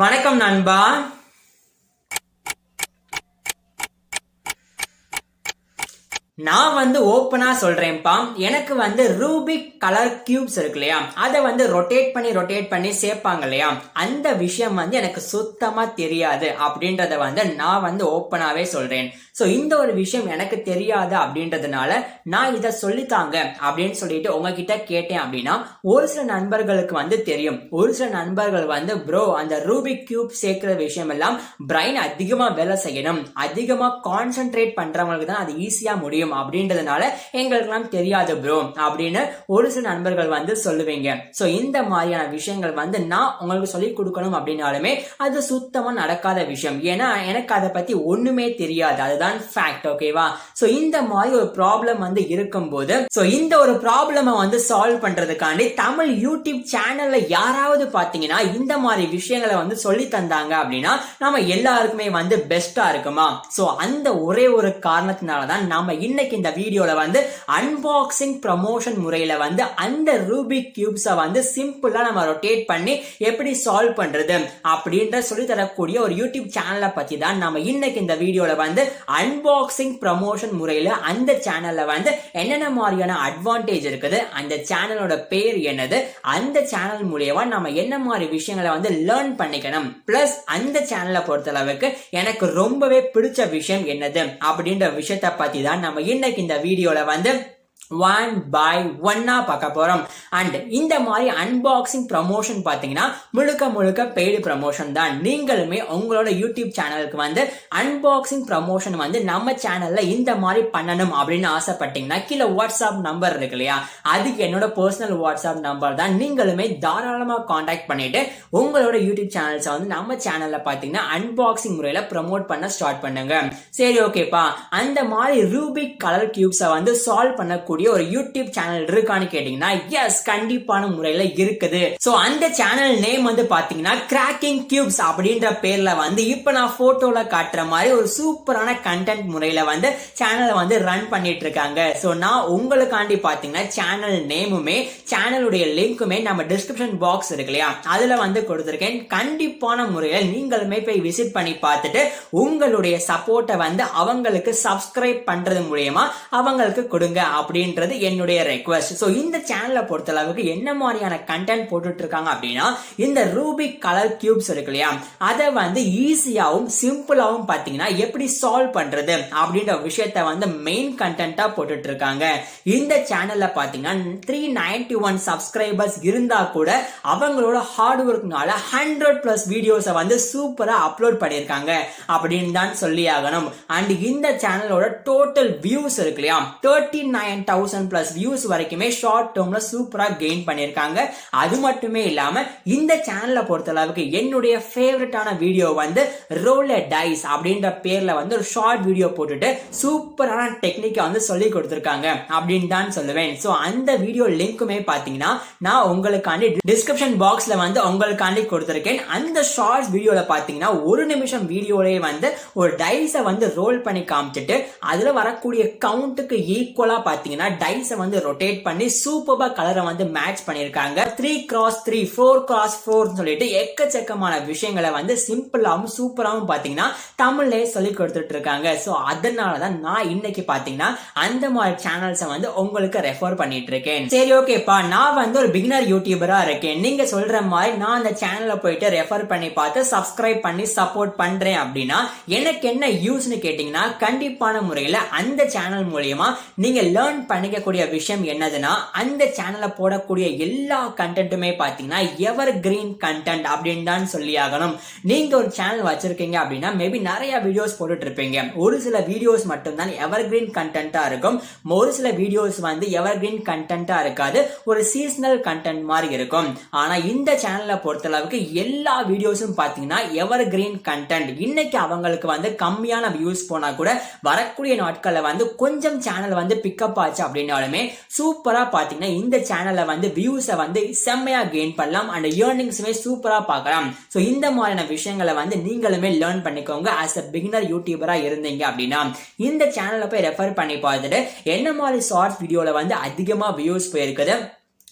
வணக்கம் நண்பா. நான் ஓப்பனா சொல்றேன்ப்பா. எனக்கு ரூபிக் கலர் கியூப்ஸ் இருக்கு இல்லையா, அதை ரொட்டேட் பண்ணி சேர்ப்பாங்க இல்லையா, அந்த விஷயம் எனக்கு சுத்தமா தெரியாது அப்படின்றத நான் ஓப்பனாவே சொல்றேன். சோ இந்த ஒரு விஷயம் எனக்கு தெரியாது அப்படின்றதுனால நான் இதை சொல்லித்தாங்க அப்படின்னு சொல்லிட்டு உங்ககிட்ட கேட்டேன் அப்படின்னா ஒரு சில நண்பர்களுக்கு தெரியும். ஒரு சில நண்பர்கள் ப்ரோ அந்த ரூபிக் கியூப் சேர்க்கிற விஷயம் எல்லாம் பிரைன் அதிகமா வேலை செய்யணும், அதிகமா கான்சென்ட்ரேட் பண்றவங்களுக்கு தான் அது ஈஸியா முடியும் அப்படின்றதுனால எங்களுக்கெல்லாம் தெரியாது ப்ரோ அப்படின்னு ஒரு சில நண்பர்கள் சொல்லுவீங்க. சோ இந்த மாதிரியான விஷயங்கள் நான் உங்களுக்கு சொல்லிக் கொடுக்கணும் அப்படின்னாலுமே அது சுத்தமா நடக்காத விஷயம். ஏன்னா எனக்கு அதை பத்தி ஒண்ணுமே தெரியாது, அதுதான் ஃபேக்ட். ஓகேவா? சோ இந்த மாதிரி ஒரு ப்ராப்ளம் இருக்கும்போது இந்த ஒரு ப்ராப்ளம் சால்வ் பண்றதுக்காண்டி தமிழ் யூடியூப் சேனல்ல யாராவது பாத்தீங்கன்னா இந்த மாதிரி விஷயங்களை சொல்லி தந்தாங்க அப்படின்னா நம்ம எல்லாருக்குமே பெஸ்டா இருக்குமா? சோ அந்த ஒரே ஒரு காரணத்தினாலதான் நாம இன்னைக்கு இந்த வீடியோல அன்பாக்சிங் ப்ரமோஷன் முறையில அந்த ரூபிக் கியூப்ஸை சிம்பிளா நம்ம ரொட்டேட் பண்ணி எப்படி சால்வ் பண்றது அப்படின்ற சொல்லி தரக்கூடிய ஒரு யூடியூப் சேனலை பத்தி தான் நம்ம இன்னைக்கு இந்த வீடியோல அன்பாக்சிங் ப்ரமோஷன் முறையில அந்த சேனல்ல என்னென்ன மாதிரியான அட்வான்டேஜ் இருக்குது, அந்த சேனலோட பேர் என்னது, அந்த சேனல் மூலியமா நம்ம என்ன மாதிரி விஷயங்களை லேர்ன் பண்ணிக்கணும், பிளஸ் அந்த சேனலை பொறுத்தளவுக்கு எனக்கு ரொம்பவே பிடிச்ச விஷயம் என்னது அப்படின்ற விஷயத்தை பத்தி தான் நம்ம இன்னைக்கு இந்த வீடியோல ஒன் பை ஒன்னா பார்க்க போறோம். அண்ட் இந்த மாதிரி அன்பாக்சிங் ப்ரமோஷன் பாத்தீங்கன்னா முழுக்க முழுக்க பெய்டு ப்ரமோஷன் தான். நீங்களுமே உங்களோட யூடியூப் சேனலுக்கு அன்பாக்சிங் ப்ரமோஷன் நம்ம சேனல்ல இந்த மாதிரி பண்ணணும் அப்படின்னு ஆசைப்பட்டீங்கன்னா கீழே வாட்ஸ்அப் நம்பர் இருக்கு இல்லையா, அதுக்கு என்னோட பர்சனல் வாட்ஸ்அப் நம்பர் தான். நீங்களுமே தாராளமா கான்டாக்ட் பண்ணிட்டு உங்களோட யூடியூப் சேனல்ஸ் நம்ம சேனல்ல பாத்தீங்கன்னா அன்பாக்சிங் முறையில ப்ரமோட் பண்ண ஸ்டார்ட் பண்ணுங்க. சரி ஓகேப்பா, அந்த மாதிரி ரூபிக் கலர் கியூப்ஸை சால்வ் பண்ணக்கூடிய ஒரு யூடியூப் சேனல் இருக்கான்னு கேட்டீங்கன்னா எஸ், கண்டிப்பான முறையில இருக்குது. சோ அந்த சேனல் நேம் பாத்தீங்கன்னா கிராக்கிங் கியூப்ஸ் அப்படின்ற பேர்ல இப்ப நான் போட்டோல காட்டுற மாதிரி ஒரு சூப்பரான கண்டென்ட் முறையில சேனலை ரன் பண்ணிட்டு இருக்காங்க. சோ நான் உங்களுக்காண்டி பாத்தீங்கன்னா சேனல் நேமுமே சேனலுடைய லிங்க்குமே நம்ம டிஸ்கிரிப்ஷன் பாக்ஸ் இருக்கு இல்லையா அதுல கொடுத்திருக்கேன். கண்டிப்பான முறையில நீங்களுமே போய் விசிட் பண்ணி பார்த்துட்டு உங்களுடைய சப்போர்ட்டை அவங்களுக்கு சப்ஸ்கிரைப் பண்றது மூலியமா அவங்களுக்கு கொடுங்க அப்படின்னு என்னுடைய ரெக்வெஸ்ட். சோ இந்த சேனலை பொறுத்தளவுக்கு என்ன மாதிரியான கண்டென்ட் போட்டுட்டு இருக்காங்க அப்படின்னா இந்த ரூபிக் கலர் கியூப்ஸ் இருக்கு இல்லையா, அதை ஈஸியாவும் சிம்பிளாவும் பாத்தீங்கன்னா எப்படி சால்வ் பண்றது அப்படின்ற விஷயத்த மெயின் கண்டென்ட்டா போட்டுட்டு இருக்காங்க. இந்த சேனல்ல பாத்தீங்கன்னா 391 சப்ஸ்கிரைபர்ஸ் இருந்தா கூட அவங்களோட ஹார்ட் ஒர்க்னால 100+ வீடியோஸை சூப்பரா அப்லோட் பண்ணிருக்காங்க அப்படின்னு தான் சொல்லி ஆகணும். அண்ட் இந்த சேனலோட டோட்டல் வியூஸ் இருக்கு இல்லையா 39,000+ வியூஸ் வரைக்குமே ஷார்ட் டேர்ம்ல சூப்பரா கெயின் பண்ணிருக்காங்க. அது மட்டுமே இல்லாம இந்த சேனலை பொறுத்தளவுக்கு என்னுடைய ஃபேவரட்டான வீடியோ ரோல் டைஸ் அப்படின்ற பேர்ல ஒரு ஷார்ட் வீடியோ போட்டுட்டு சூப்பரான டெக்னிக்கை சொல்லி கொடுத்திருக்காங்க அப்படின்னு தான் சொல்லுவேன். சோ அந்த வீடியோ லிங்க்குமே பாத்தீங்கன்னா நான் உங்களுக்காண்டி டிஸ்கிரிப்ஷன் பாக்ஸ்ல உங்களுக்காண்டி கொடுத்திருக்கேன். அந்த ஷார்ட் வீடியோல பாத்தீங்கன்னா 1 நிமிஷம் வீடியோலயே ஒரு டைஸை ரோல் பண்ணி காமிச்சிட்டு அதுல வரக்கூடிய கவுண்ட்டுக்கு ஈக்குவலா பாத்தீங்கன்னா டைஸை ரொட்டேட் பண்ணி சூப்பரா கலரை மேட்ச் பண்ணிருக்காங்க. 3x3 4x4 சொல்லிட்டு எக்கச்சக்கமான விஷயங்களை சிம்பிளாவும் சூப்பராவும் பாத்தீங்கன்னா தமிழ்ல சொல்லி கொடுத்துட்டு இருக்காங்க. சோ அதனாலதான் நான் இன்னைக்கு பாத்தீங்கன்னா அந்த மாதிரி சேனல்ஸை உங்களுக்கு ரெஃபர் பண்ணிட்டு இருக்கேன். சரி ஓகேப்பா, நான் ஒரு பிகினர் யூடியூபரா இருக்கேன், நீங்க சொல்ற மாதிரி நான் அந்த சேனல்ல போயிட்டு ரெஃபர் பண்ணி பார்த்து சப்ஸ்கிரைப் பண்ணி சப்போர்ட் பண்றேன் அப்படின்னா எனக்கு என்ன யூஸ்னு கேட்டீங்கன்னா கண்டிப்பான முறையில அந்த சேனல் மூலியமா நீங்க லேர்ன் பண்ணிக்கக்கூடிய விஷயம் என்னதுன்னா அந்த சேனல்ல போடக்கூடிய எல்லா கண்டென்ட்டுமே பாத்தீங்கன்னா எவர் கிரீன் கண்டென்ட் அப்படின்னு தான் சொல்லி ஆகணும். நீங்க ஒரு சேனல் வச்சிருக்கீங்க அப்படின்னா மேபி நிறைய வீடியோஸ் போட்டுட்டு இருப்பீங்க. ஒரு சில வீடியோஸ் மட்டும் தான் எவர் கிரீன் கண்டென்ட்டா இருக்கும், ஒரு சில வீடியோஸ் எவர் கிரீன் கண்டென்ட்டா இருக்காது, ஒரு சீசனல் கண்டென்ட் மாதிரி இருக்கும். ஆனா இந்த சேனல்ல பொறுத்தளவுக்கு எல்லா வீடியோஸும் பாத்தீங்கன்னா எவர் கிரீன் கண்டென்ட். இன்னைக்கு அவங்களுக்கு கம்மியான வியூஸ் போனா கூட வரக்கூடிய நாட்கள்ல கொஞ்சம் சேனல் பிக்கப் ஆச்சு அப்படின்னாலுமே சூப்பரா பாத்தீங்கன்னா இந்த சேனல்ல வியூஸை செம்மையா கெயின் பண்ணலாம் அண்ட் ஏர்னிங்ஸுமே சூப்பரா பார்க்கலாம். சோ இந்த மாதிரியான விஷயங்களை நீங்களுமே லேர்ன் பண்ணிக்கோங்க. ஆஸ் அ பிகினர் யூடியூபரா இருந்தீங்க அப்படின்னா இந்த சேனல்ல போய் ரெஃபர் பண்ணி பார்த்துட்டு என்ன மாதிரி ஷார்ட் வீடியோல அதிகமா வியூஸ் போயிருக்குது,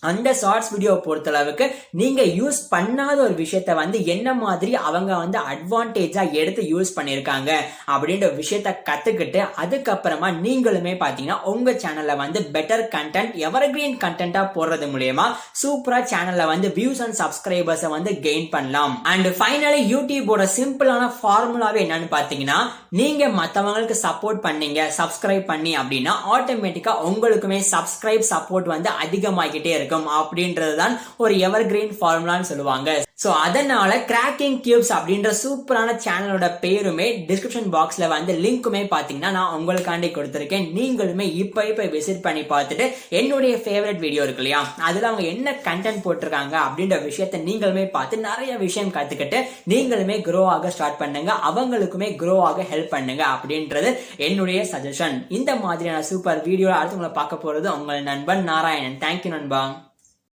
அந்த ஷார்ட்ஸ் வீடியோ பொறுத்தளவுக்கு நீங்க யூஸ் பண்ணாத ஒரு விஷயத்த வந்து என்ன மாதிரி அவங்க வந்து அட்வான்டேஜா எடுத்து யூஸ் பண்ணிருக்காங்க அப்படின்ற விஷயத்த கத்துக்கிட்டு அதுக்கப்புறமா நீங்களுமே பாத்தீங்கன்னா உங்க சேனல்ல வந்து பெட்டர் கண்டென்ட் எவர்கிரீன் கண்டென்ட்டா போடுறது மூலமா சூப்பரா சேனல்ல வந்து வியூஸ் அண்ட் சப்ஸ்கிரைபர்ஸ் வந்து கெயின் பண்ணலாம். அண்ட் ஃபைனலி யூடியூபோட சிம்பிளான ஃபார்முலாவே என்னன்னு பாத்தீங்கன்னா, நீங்க மத்தவங்களுக்கு சப்போர்ட் பண்ணீங்க சப்ஸ்கிரைப் பண்ணி அப்படின்னா ஆட்டோமேட்டிக்கா உங்களுக்குமே சப்ஸ்கிரைப் சப்போர்ட் வந்து அதிகமாகிட்டே இருக்கும் அப்படின்றதுதான் ஒரு எவர்கிரீன் ஃபார்முலான்னு சொல்லுவாங்க. சோ அதனால கிராக்கிங் கியூப்ஸ் அப்படின்ற சூப்பரான சேனலோட பேருமே டிஸ்கிரிப்ஷன் பாக்ஸ்ல வந்து லிங்க்குமே பாத்தீங்கன்னா நான் உங்களுக்காண்டி கொடுத்திருக்கேன். நீங்களுமே இப்ப விசிட் பண்ணி பார்த்துட்டு என்னுடைய ஃபேவரட் வீடியோ இருக்கு இல்லையா, அதுல அவங்க என்ன கண்டென்ட் போட்டிருக்காங்க அப்படின்ற விஷயத்த நீங்களுமே பார்த்து நிறைய விஷயம் கத்துக்கிட்டு நீங்களுமே க்ரோ ஆக ஸ்டார்ட் பண்ணுங்க, அவங்களுக்குமே க்ரோ ஆக ஹெல்ப் பண்ணுங்க அப்படின்றது என்னுடைய சஜஷன். இந்த மாதிரியான சூப்பர் வீடியோ அடுத்து உங்களை பார்க்க போறது உங்கள் நண்பன் நாராயணன். தேங்க்யூ நண்பா.